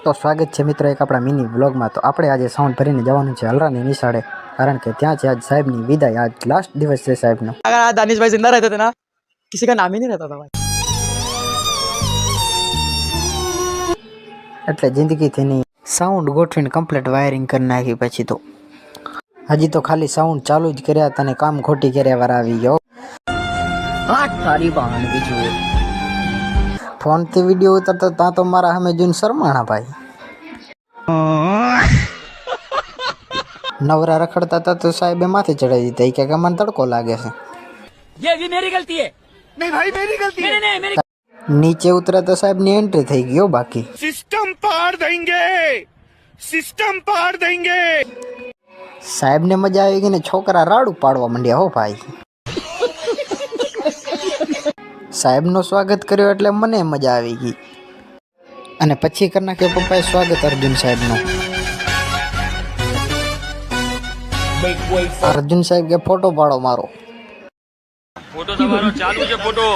તો સ્વાગત છે મિત્રો એક આપણા મિની વ્લોગમાં। તો આપણે આજે સાઉન્ડ ભરીને જવાનું છે હલરાની નિશાળે, કારણ કે ત્યાં છે આજ સાહેબની વિદાય। આજ લાસ્ટ દિવસ છે સાહેબનો। अगर आज दानिश भाई जिंदा रहते थे ना, किसी का नाम ही नहीं रहता था भाई। એટલે જિંદગીથી નહીં સાઉન્ડ ગોઠવીને કમ્પ્લીટ વાયરિંગ કરી નાખી। પછી તો હજી તો ખાલી સાઉન્ડ ચાલુ જ કર્યા તને કામ ખોટી કર્યા વાર આવી ગયો। सारी बहन भी जुए ફોનથી વિડીયો ઉતારતો ત્યાં તો મારા સામે જોઈને શરમાણા ભાઈ। નવરા રખડતા હતા તો સાહેબે માથે ચડાવી દીધા કે મને તડકો લાગે છે। ये भी मेरी गलती है। नहीं भाई मेरी गलती है। नहीं मेरी નીચે ઉતરા તો સાહેબની એન્ટ્રી થઈ ગયો। બાકી सिस्टम पार देंगे સાહેબને મજા આવી ગઈ ને છોકરા રાડું પાડવા માંડ્યા હો ભાઈ। સાહેબનું સ્વાગત કર્યું એટલે મને મજા આવી ગઈ। અને પછી કરી નાખ્યો પપ્પાએ સ્વાગત અર્જુન સાહેબનું। અર્જુન સાહેબ કે ફોટો પાડો મારો। फोटो તમારો ચાલુ છે फोटो